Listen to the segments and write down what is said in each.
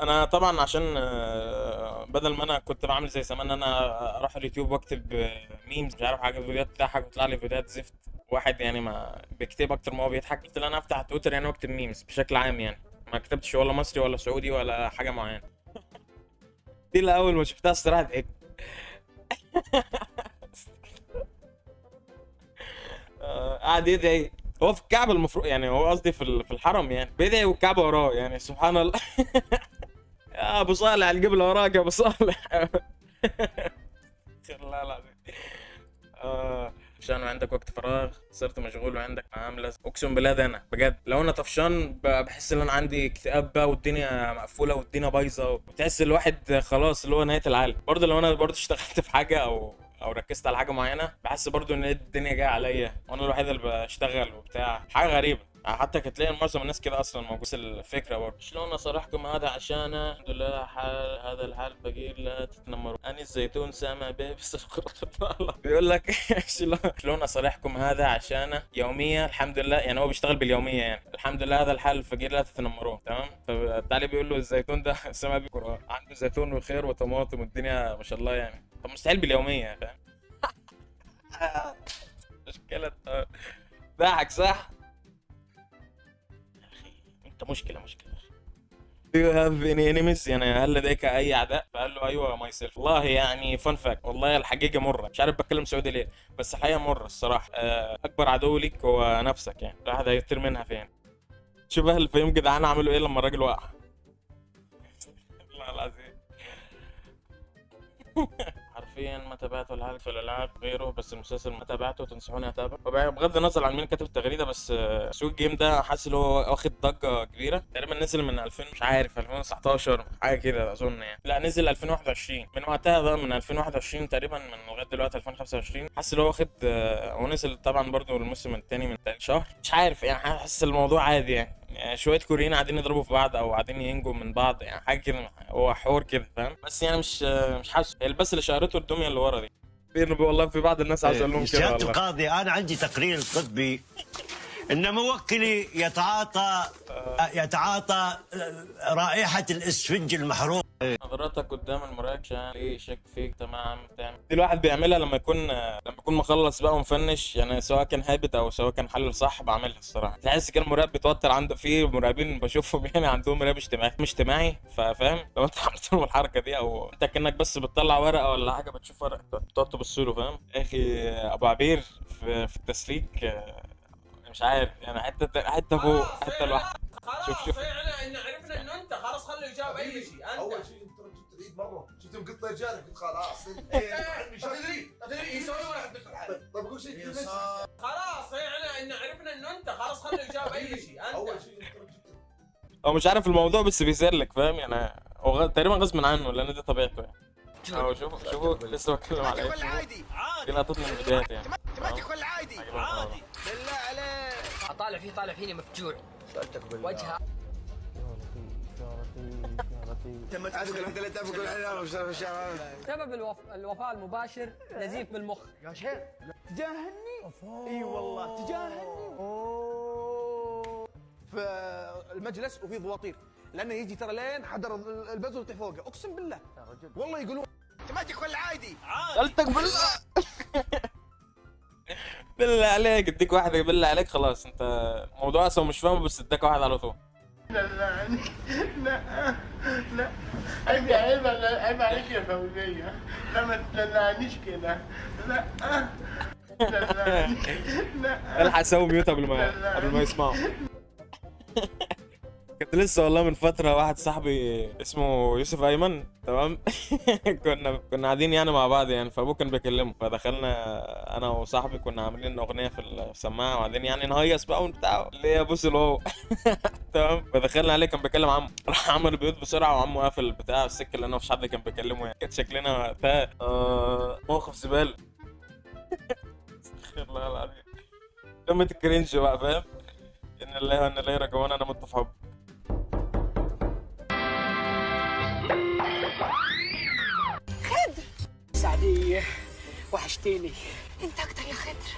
انا طبعا عشان بدل ما انا كنت بعمل زي زمان انا اروح اليوتيوب واكتب ميمز مش عارف حاجه فيديوهات تضحك ويطلع لي فيديوهات زفت. واحد يعني ما بيكتب اكتر ما هو بيضحك، قلت لا انا افتح تويتر يعني واكتب ميمز بشكل عام يعني. ما كتبتش ولا مصري ولا سعودي ولا حاجه معينه. دي اللي اول ما شفتها الصراحه ضحكت. قعد يدعي. هو في الكعبه المفروض يعني، هو قصدي في الحرم يعني بيدعي والكعبه وراه يعني سبحان الله. يا ابو صالح الجبل اللي وراك يا ابو صالح. لا لا. عشان عندك وقت فراغ صرت مشغول وعندك عاملة اقسم بالله ده انا بجد لو انا طفشان بحس ان انا عندي اكتئاب بقى والدنيا مقفوله والدنيا بايظه وتحس الواحد خلاص اللي هو نهايه العالم. برضه لو انا برضه اشتغلت في حاجه او ركزت على حاجه معينه بحس برضه ان الدنيا جايه عليا وانا الوحيد اللي بشتغل وبتاع حاجه غريبه. حتى كانت تلاقي معظم الناس كده اصلا موجود الفكره برضه. شلون اصارحكم هذا عشان الحمد لله حال هذا الحال فقير لا تتنمروا اني الزيتون سامع به بصفر. الله بيقول لك شلون اصارحكم هذا عشان يوميه الحمد لله يعني هو بيشتغل باليوميه يعني الحمد لله هذا الحال الفقير لا تتنمروه تمام. فالتالي بيقول له الزيتون ده سامع به القران عنده زيتون وخير وطماطم والدنيا ما شاء الله يعني. طب مستحيل باليوميه فاهم. مشكله. ضحك صح. انت مشكله. Do you have any enemies يعني هل لديك اي اعداء؟ فقال له ايوه ماي سيلف. والله يعني فun fact والله الحقيقه مره مش عارف بتكلم سعودي ليه بس الحقيقه مره الصراحه اكبر عدو ليك هو نفسك يعني الواحد هيطير منها فين. شوف اهل الفيوم جدعان عملوا ايه لما الراجل وقع. والله العظيم. حرفيا ما تابعته الهلك في الالعاب غيره بس المسلسل ما تابعته تنصحوني اتابع. بغض النظر عن مين كاتب التغريده بس سوق جيم ده حاسس ان هو واخد ضجه كبيره تقريبا نزل من 2000 مش عارف 2019 حاجه كده اظن يعني لا نزل 2021 من وقتها بقى من 2021 تقريبا من لغايه دلوقتي 2025 حاسس ان هو واخد ونزل طبعا برضو الموسم الثاني من تاني شهر مش عارف يعني حاسس الموضوع عادي يعني شويه كوريين قاعدين يضربوا في بعض او قاعدين ينجوا من بعض يعني حاجه كده هو حوار كده فاهم بس يعني مش حاسس هي بس اللي شهرته الدميه اللي ورا دي. والله في بعض الناس عاوز اقول لهم كده سيادة والله. القاضي أنا عندي تقرير طبي إن موكلي يتعاطى رائحة الإسفنج المحروق. نظراتك قدام المراية عشان ليه شك فيك تمام تعمل دي الواحد بيعملها لما يكون مخلص بقى ومفنش يعني سواء كان هابط او سواء كان حل صح بعملها الصراحه. تحس كده المراقب بتوتر عنده في مراقبين بشوفهم يعني عندهم مراقب اجتماعي مش اجتماعي فاهم لو انت عملت لهم الحركه دي او انت كانك بس بتطلع ورقه ولا حاجه بتشوف ورقه تقعد تبص له فاهم. يا اخي ابو عبير في التسليك مش عارف يعني حته فوق خلاص حته لوحده. شوف يعني ان عرفنا انه انت خلاص خليه يجاوب اي شيء انت اول شيء انت جبت العيد مره شفت مقط رجالك قلت خلاص تدري يسوي ولا حد طيب قول شيء خلاص يعني ان عرفنا انه انت خلاص خليه يجاوب اي شيء انت اول شيء انت جبت هو مش عارف الموضوع بس بيسلك فاهم يعني هو تقريبا غصب عنه لان دي طبيعته يعني. اهو شوفوا لسه بتكلم على ايه عادي دي لقطات من الفيديوهات يعني. تماتك ولا عادي عادي. بالله عليك طالع فيني مفجوع سألتك بالله وجهه سبب الوفاة المباشر نزيف بالمخ. يا شيخ تجاهلني اي والله تجاهلني في المجلس وفي ضواطير لانه يجي ترى لين حضر البذل ويطيح فوقه اقسم بالله والله يقولون تماتك ولا عادي سألتك بالله. بالله عليك اديك واحدة بالله عليك خلاص انت الموضوع اصلا مش فاهمه بس اداك واحد على طول. لا عيب عليك يا فوزية لا ما تدلعنيش كده لا لا الحق سوي ميوت قبل ما يسمعوا. كنت لسه والله من فترة واحد صاحبي اسمه يوسف أيمن تمام. كنا قاعدين يعني مع بعض يعني فأبوه كان بيكلمه فدخلنا أنا وصاحبي كنا عاملين أغنية في السماعة وبعدين يعني نهيص بقى وبتاع اللي هي بص اللي هو تمام. فدخلنا عليه كان بيكلم عمه راح عمل البيوت بسرعة وعمه قافل البتاع السكة لأنه مفيش حد كان بيكلمه يعني كانت شكلنا وقتها موقف زبالة. استغفر الله العظيم. قمة الكرنج بقى فاهم. إن الله وإن إليه راجعون أنا مت في حب. سعدية وحشتيني انت اكتر يا خضر.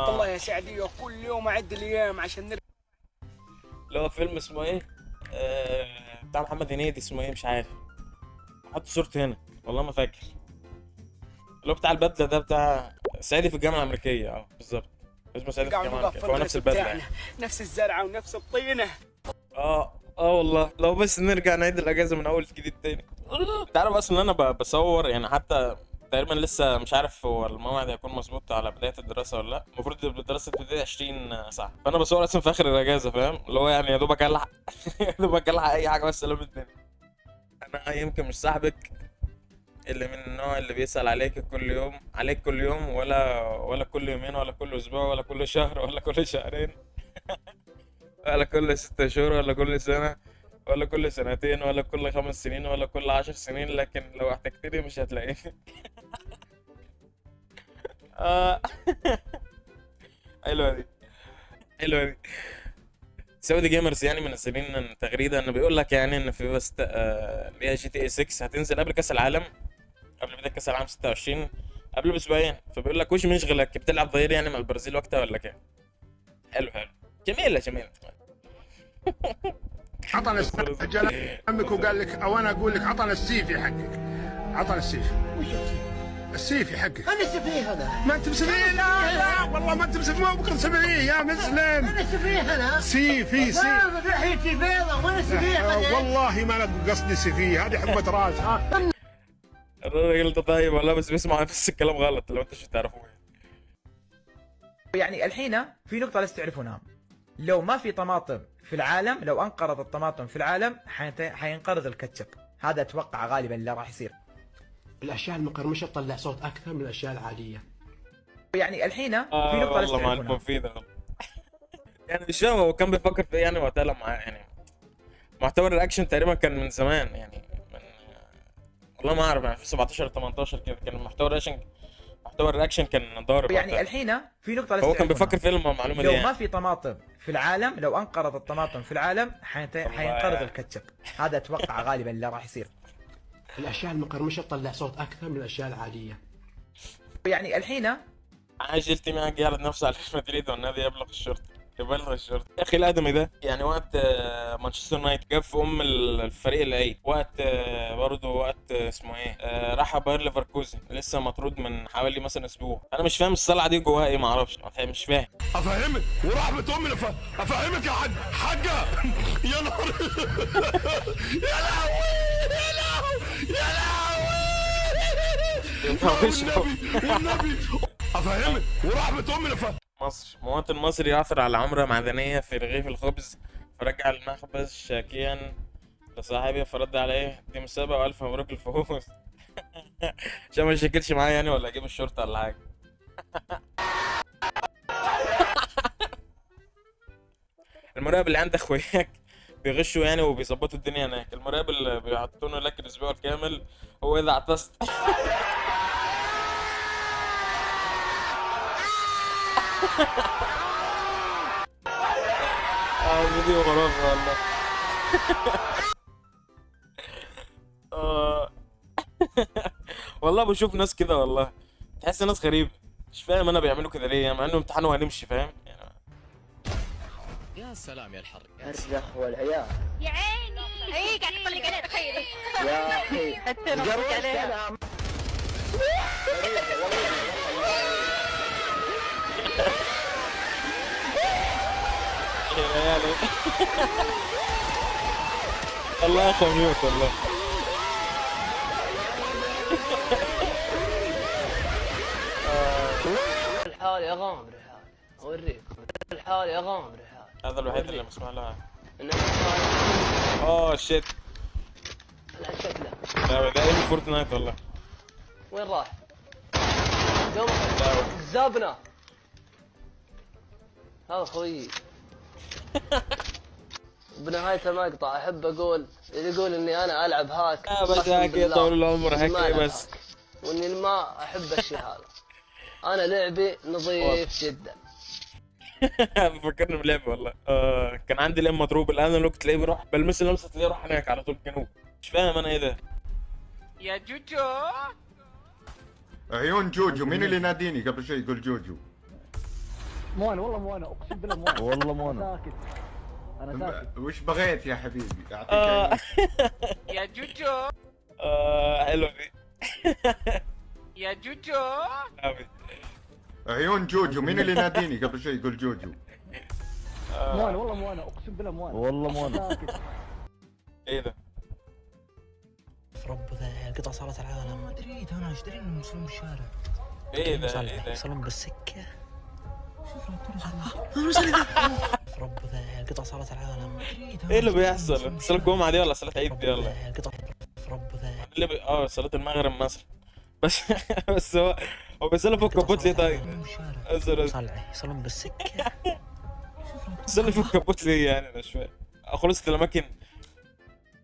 والله يا سعدية كل يوم اعد الايام عشان اللي هو فيلم اسمه ايه؟ بتاع محمد هنيدي اسمه ايه مش عارف، حط صورته هنا والله ما فاكر، اللي هو بتاع البدله ده بتاع صعيدي في الجامعه الامريكيه. بالظبط اسمه صعيدي في الجامعه الامريكيه، هو نفس البدله يعني. نفس الزرعه ونفس الطينه. والله لو بس نرجع نعيد الاجازه من اول جديد تاني. انت عارف اصلا انا بصور يعني، حتى تقريبا لسه مش عارف هو الموعد هيكون مظبوط على بدايه الدراسه ولا لا. المفروض الدراسه تبتدي 20 ساعه، فانا بصور اصلا في اخر الاجازه فاهم، اللي هو يعني يا دوبك الحق يا دوبك الحق اي حاجه بس سلام الدنيا. انا يمكن مش صاحبك اللي من النوع اللي بيسأل عليك كل يوم، عليك كل يوم، ولا كل يومين، ولا كل اسبوع، ولا كل شهر، ولا كل شهرين ولا كل 6 شهور، ولا كل سنة، ولا كل سنتين، ولا كل 5 سنين، ولا كل 10 سنين، لكن لو احتجتني مش هتلاقيني. حلوة دي، حلوة دي. سعودي جيمرز يعني منزلين تغريدة انه بيقول لك يعني ان في بس اللي هي GTA 6 هتنزل قبل كأس العالم، قبل بداية كأس العالم 26، قبل باسبوعين. فبيقول لك وش مشغلك بتلعب ظهير يعني مع البرازيل وقتها ولا كام؟ حلو جميلة جميلة. عطنا الرجال عمك وقال لك او انا اقول لك عطنا السيفي حقك، عطنا السيفي. وش السيفي حقك؟ انا سفيه انا. ما انت مسفيه؟ لا والله ما انت مسفيه، ما بكره سفيه يا مسلم. انا سفيه انا. سيفي لحيتي بيضة وانا سفيه. والله ما انا قصدي سفيه، هذه حبة راس. الراجل ده طيب والله، بس بيسمع بس الكلام غلط لو انتوا شو تعرفوه. يعني الحين في نقطة لازم تعرفونها، لو ما في طماطم في العالم، لو انقرض الطماطم في العالم حينقرض الكاتشب. هذا اتوقع غالبا اللي راح يصير. الاشياء المقرمشة تطلع صوت اكثر من الاشياء العادية. يعني الحين في نقطة لازم والله تعرفونها. مفيدة يعني مش فاهم هو كان بيفكر في ايه يعني وقتها لما يعني محتوى الرياكشن تقريبا كان من زمان يعني، من والله ما اعرف يعني في 17 18 كده كان محتوى الرياكشن كان ضارب. يعني الحين في نقطة لازم هو كان تعرفونها. بيفكر في المعلومة دي لو يعني. ما في طماطم في العالم، لو انقرض الطماطم في العالم حينقرض الكاتشب. هذا اتوقع غالبا اللي راح يصير. الاشياء المقرمشة تطلع صوت اكثر من الاشياء العادية. يعني الحين عاجلتي معك يعرض نفسه على ريال مدريد والنادي يبلغ الشرطة. يا اخي الادمي ده يعني وقت مانشستر يونايتد جاب في الفريق الاي، وقت برضه وقت اسمه ايه راح باير ليفركوزن لسه مطرود من حوالي مثلا اسبوع. انا مش فاهم الصلعه دي جواها ايه، ما اعرفش مش فاهم. افهمك ورحمة امي افهمك يا حاجة. يا نهار يا لهوي يا لهوي يا لهوي والنبي افهمك ورحمة امي مصر، مواطن مصري يعثر على عمرة معدنية في رغيف الخبز، فرجع المخبز شاكيا لصاحبه فرد عليه دي مسابقة والف مبروك الفوز. عشان ما يشكلش معايا يعني ولا اجيب الشرطة ولا حاجة. المراقب اللي عند اخوياك بيغشوا يعني وبيظبطوا الدنيا هناك، المراقب اللي بيحطونه لك الاسبوع الكامل هو اذا عطست. فيديو خرافي والله. والله بشوف ناس كده والله تحس ناس غريبة، مش فاهم انا بيعملوا كده ليه، مع انه امتحان وهنمشي فاهم يعني. يا سلام يا الحر الرخ والعيال. يا عيني هي قاعد تطلق عليه تخيلي يا اخي حتى نطلق عليها. يا عيالي الله يا اخو ميوت والله. الحال يا غامر الحال اوريك الحال يا غامر الحال. هذا الوحيد اللي مسمع لها. شيت. لا شكله لا ده ايم فورتنايت والله. وين راح؟ زابنا هذا خويي. بنهاية المقطع احب اقول اللي يقول اني انا العب هاك بس هاك يا طول العمر هاك بس، واني ما احب الشيء هذا. انا لعبي نظيف جدا. فكرني بلعبه والله. كان عندي لين مضروب الان الوقت تلاقيه بيروح بلمس لمسه تلاقيه يروح هناك على طول جنوب، مش فاهم انا ايه ده. يا جوجو عيون جوجو، مين اللي يناديني قبل شوي يقول جوجو؟ مو انا والله مو انا اقسم بالله مو انا والله مو انا. ساكت انا ساكت. وش بغيت يا حبيبي؟ اعطيك يا جوجو حلوه دي. يا جوجو عيون جوجو. مين اللي ناديني قبل شوي يقول جوجو؟ مو انا والله، مو انا، اقسم بالله مو انا. والله مو انا. ايه ده؟ رب ذا قطع صارت العالم. ما ادري انا ايش دري انهم يوصلون بالشارع. ايه ده؟ ايه ده؟ يوصلون بالسكه. شوف رب ذا قطع صارت العالم. ايه اللي بيحصل؟ صلاة الجمعة دي ولا صلاة عيد دي ولا؟ قطع رب ذا اللي صلاة المغرب مثلا. بس هو بيصلي فوق الكبوت ليه طيب؟ يوصلون بالسكه. بيصلي فوق الكبوت ليه يعني؟ انا مش فاهم. خلصت الاماكن.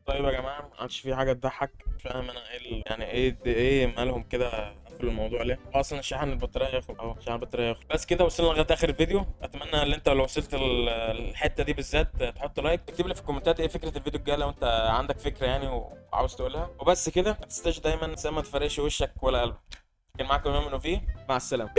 طيب يا جماعه ما عادش في حاجه تضحك. مش فاهم انا ايه يعني ايه مالهم كده قفلوا الموضوع ليه؟ اصلا الشحن البطاريه ياخد اهو، شحن البطاريه ياخد. بس كده وصلنا لغايه اخر الفيديو. اتمنى ان انت لو وصلت الحته دي بالذات تحط لايك، تكتب لي في الكومنتات ايه فكره الفيديو الجاي لو انت عندك فكره يعني وعاوز تقولها. وبس كده ما تنساش دايما زي ما تفرقش وشك ولا قلبك. كان معاكم امام منوفي، مع السلامه.